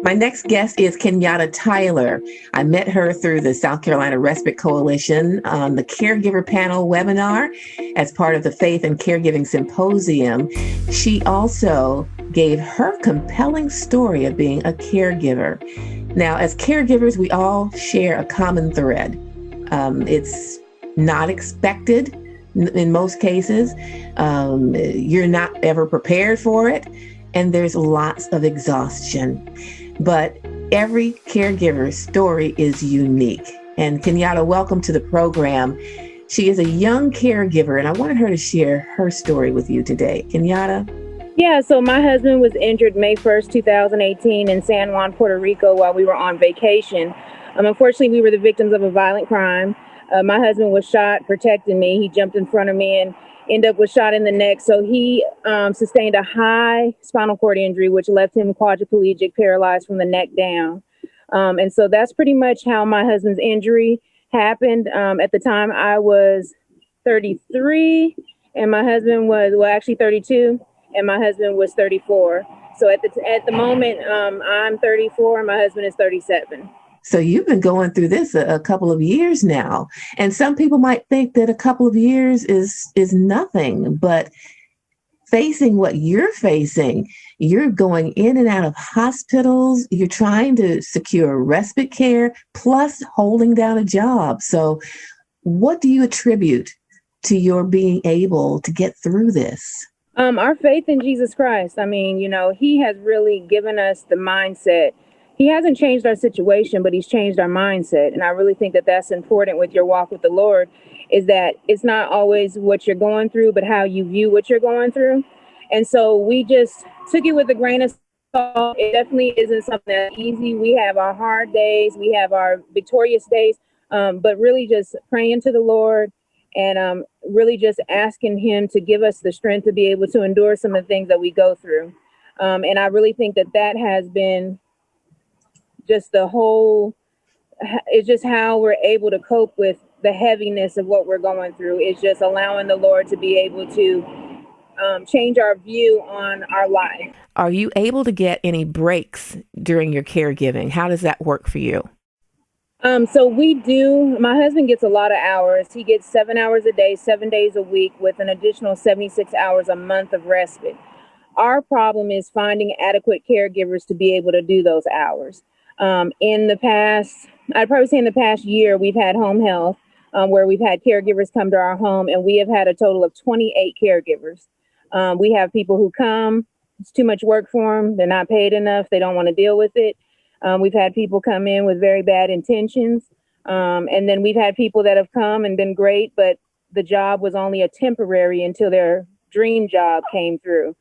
My next guest is Kenyatta Tyler. I met her through the South Carolina Respite Coalition on the Caregiver panel webinar as part of the Faith and Caregiving Symposium. She also gave her compelling story of being a caregiver. Now, as caregivers, we all share a common thread. It's not expected in most cases. You're not ever prepared for it, and there's lots of exhaustion. But every caregiver's story is unique. And Kenyatta, welcome to the program. She is a young caregiver, and I wanted her to share her story with you today. Kenyatta? Yeah, so my husband was injured May 1st, 2018 in San Juan, Puerto Rico while we were on vacation. Unfortunately, we were the victims of a violent crime. My husband was shot protecting me. He jumped in front of me and ended up with shot in the neck. So he sustained a high spinal cord injury, which left him quadriplegic, paralyzed from the neck down. And so that's pretty much how my husband's injury happened. At the time, I was 33 and my husband was, actually 32, and my husband was 34. So at the moment, I'm 34 and my husband is 37. So you've been going through this a couple of years now. And some people might think that a couple of years is nothing, but facing what you're facing, you're going in and out of hospitals, you're trying to secure respite care, plus holding down a job. So what do you attribute to your being able to get through this? Our faith in Jesus Christ. I mean, he has really given us the mindset. He hasn't changed our situation, but he's changed our mindset. And I really think that that's important with your walk with the Lord, is that it's not always what you're going through, but how you view what you're going through. And so we just took it with a grain of salt. It definitely isn't something that's easy. We have our hard days. We have our victorious days, but really just praying to the Lord and really just asking him to give us the strength to be able to endure some of the things that we go through. And I really think that that has been just it's just how we're able to cope with the heaviness of what we're going through. It's just allowing the Lord to be able to change our view on our life. Are you able to get any breaks during your caregiving? How does that work for you? So we do. My husband gets a lot of hours. He gets 7 hours a day, 7 days a week, with an additional 76 hours a month of respite. Our problem is finding adequate caregivers to be able to do those hours. In the past, I'd probably say in the past year, we've had home health where we've had caregivers come to our home, and we have had a total of 28 caregivers. We have people who come, it's too much work for them. They're not paid enough. They don't want to deal with it. We've had people come in with very bad intentions. And then we've had people that have come and been great, but the job was only a temporary until their dream job came through.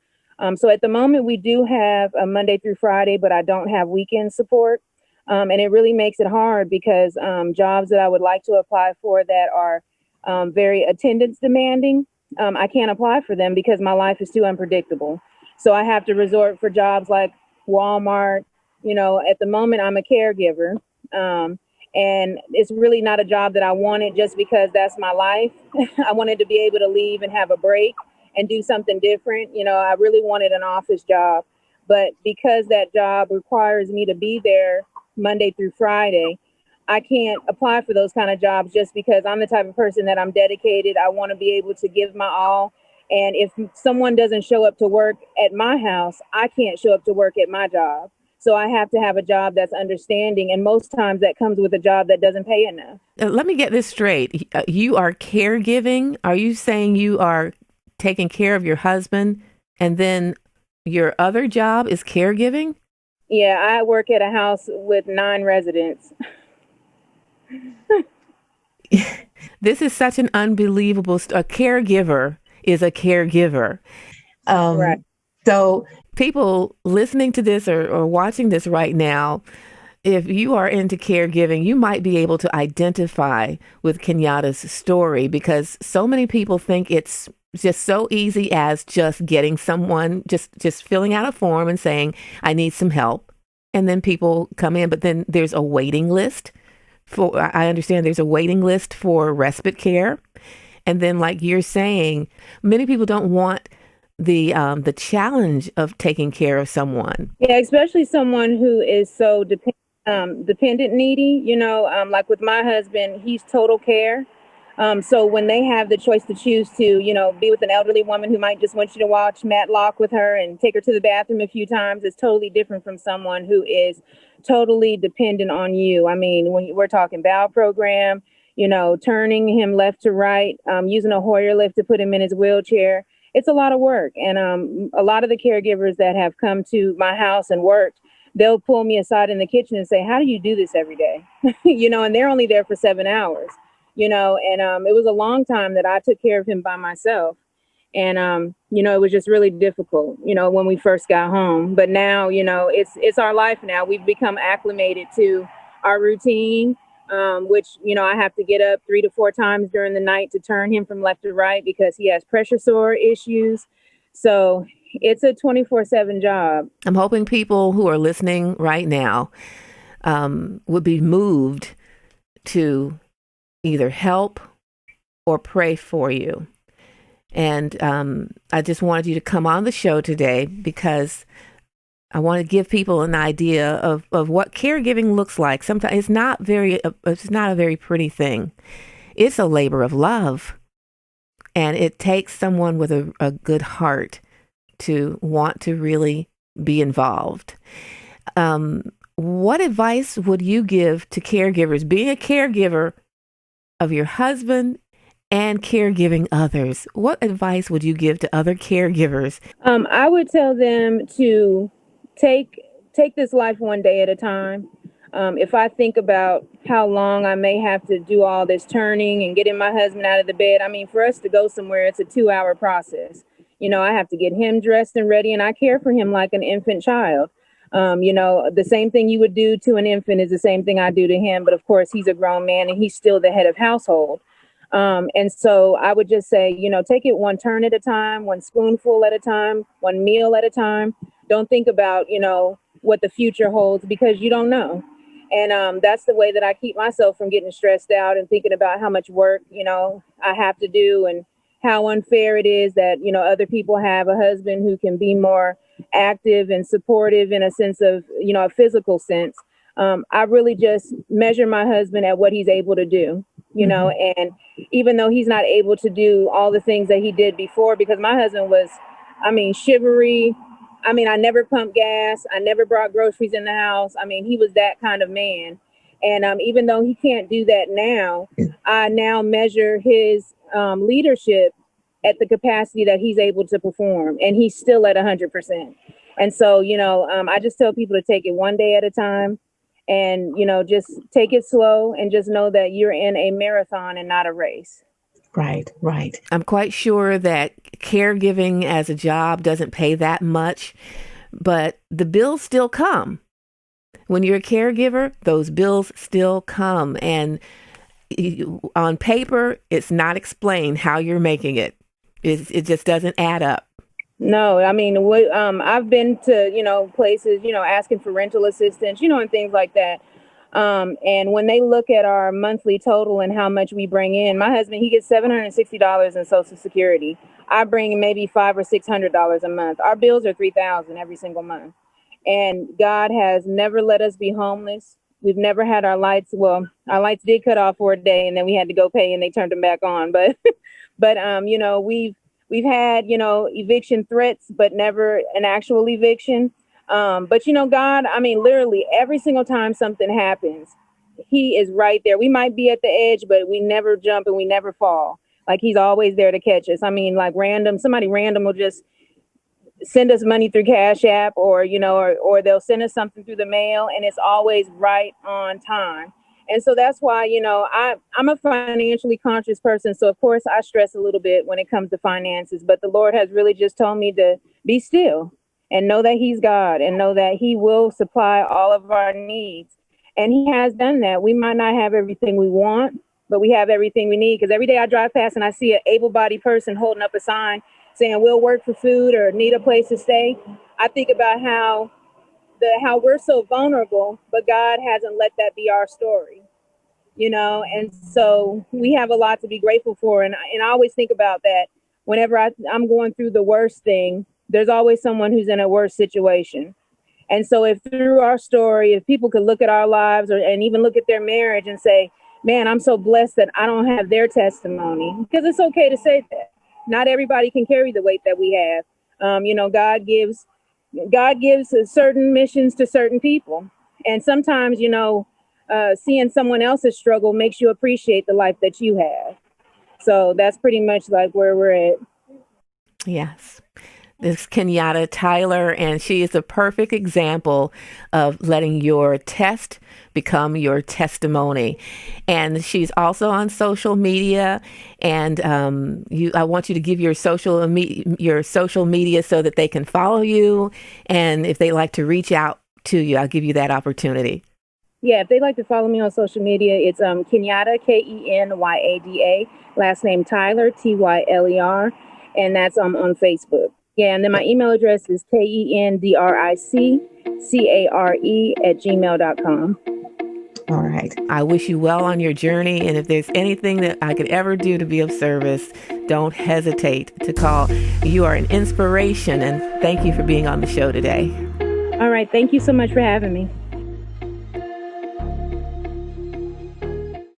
So at the moment, we do have a Monday through Friday, but I don't have weekend support. And it really makes it hard because jobs that I would like to apply for that are very attendance demanding, I can't apply for them because my life is too unpredictable. So I have to resort for jobs like Walmart. At the moment, I'm a caregiver. And it's really not a job that I wanted just because that's my life. I wanted to be able to leave and have a break and do something different. I really wanted an office job, but because that job requires me to be there Monday through Friday, I can't apply for those kind of jobs just because I'm the type of person that I'm dedicated. I want to be able to give my all. And if someone doesn't show up to work at my house, I can't show up to work at my job. So I have to have a job that's understanding. And most times that comes with a job that doesn't pay enough. Let me get this straight. You are caregiving. Are you saying you are taking care of your husband and then your other job is caregiving? Yeah, I work at a house with 9 residents. This is such an unbelievable, a caregiver is a caregiver. Right. So people listening to this or watching this right now, if you are into caregiving, you might be able to identify with Kenyatta's story because so many people think it's just so easy as just getting someone, just filling out a form and saying, I need some help. And then people come in, but then there's a waiting list I understand there's a waiting list for respite care. And then like you're saying, many people don't want the challenge of taking care of someone. Yeah, especially someone who is so dependent needy, like with my husband, he's total care. So when they have the choice to choose to, be with an elderly woman who might just want you to watch Matlock with her and take her to the bathroom a few times, it's totally different from someone who is totally dependent on you. I mean, when we're talking bowel program, turning him left to right, using a Hoyer lift to put him in his wheelchair. It's a lot of work. And a lot of the caregivers that have come to my house and worked, they'll pull me aside in the kitchen and say, how do you do this every day? And they're only there for 7 hours, and it was a long time that I took care of him by myself. And, it was just really difficult, when we first got home. But now, it's our life now. We've become acclimated to our routine, which, I have to get up 3 to 4 times during the night to turn him from left to right because he has pressure sore issues. So it's a 24/7 job. I'm hoping people who are listening right now would be moved to either help or pray for you. And I just wanted you to come on the show today because I want to give people an idea of what caregiving looks like. Sometimes it's not a very pretty thing. It's a labor of love. And it takes someone with a good heart to want to really be involved. What advice would you give to caregivers, being a caregiver of your husband and caregiving others? What advice would you give to other caregivers? I would tell them to take this life one day at a time. If I think about how long I may have to do all this turning and getting my husband out of the bed, I mean, for us to go somewhere, it's a 2-hour process. I have to get him dressed and ready, and I care for him like an infant child. The same thing you would do to an infant is the same thing I do to him. But of course, he's a grown man and he's still the head of household. And so I would just say, take it one turn at a time, one spoonful at a time, one meal at a time. Don't think about, what the future holds because you don't know. And that's the way that I keep myself from getting stressed out and thinking about how much work, I have to do and how unfair it is that, other people have a husband who can be more active and supportive in a sense of, a physical sense. I really just measure my husband at what he's able to do, and even though he's not able to do all the things that he did before, because my husband was, chivalry. I never pumped gas. I never brought groceries in the house. He was that kind of man. And even though he can't do that now, I now measure his leadership at the capacity that he's able to perform. And he's still at 100%. And so, I just tell people to take it one day at a time and, just take it slow and just know that you're in a marathon and not a race. Right, right. I'm quite sure that caregiving as a job doesn't pay that much, but the bills still come. When you're a caregiver, those bills still come. And on paper, it's not explained how you're making it. It just doesn't add up. No, I've been to, places, asking for rental assistance, and things like that. And when they look at our monthly total and how much we bring in, my husband, he gets $760 in Social Security. I bring maybe $500 or $600 a month. Our bills are $3,000 every single month. And God has never let us be homeless. We've never had our lights. Well, our lights did cut off for a day and then we had to go pay and they turned them back on. But, we've had, eviction threats, but never an actual eviction. But God, literally every single time something happens, he is right there. We might be at the edge, but we never jump and we never fall. Like he's always there to catch us. Somebody random will just send us money through Cash App or they'll send us something through the mail and it's always right on time. And so that's why, I'm a financially conscious person. So of course I stress a little bit when it comes to finances, but the Lord has really just told me to be still and know that he's God and know that he will supply all of our needs. And he has done that. We might not have everything we want, but we have everything we need. Because every day I drive past and I see an able-bodied person holding up a sign saying we'll work for food or need a place to stay. I think about how we're so vulnerable, but God hasn't let that be our story, and so we have a lot to be grateful for. And I always think about that whenever I'm going through the worst thing, there's always someone who's in a worse situation. And so if through our story, if people could look at our lives and even look at their marriage and say, man, I'm so blessed that I don't have their testimony, because it's okay to say that. Not everybody can carry the weight that we have. God gives certain missions to certain people. And sometimes, seeing someone else's struggle makes you appreciate the life that you have. So that's pretty much like where we're at. Yes. This is Kenyatta Tyler, and she is a perfect example of letting your test become your testimony. And she's also on social media. And I want you to give your social media so that they can follow you. And if they like to reach out to you, I'll give you that opportunity. Yeah, if they'd like to follow me on social media, it's Kenyatta, Kenyada, last name Tyler, Tyler, and that's on Facebook. Yeah, and then my email address is kendrickcare@gmail.com. All right. I wish you well on your journey. And if there's anything that I could ever do to be of service, don't hesitate to call. You are an inspiration. And thank you for being on the show today. All right. Thank you so much for having me.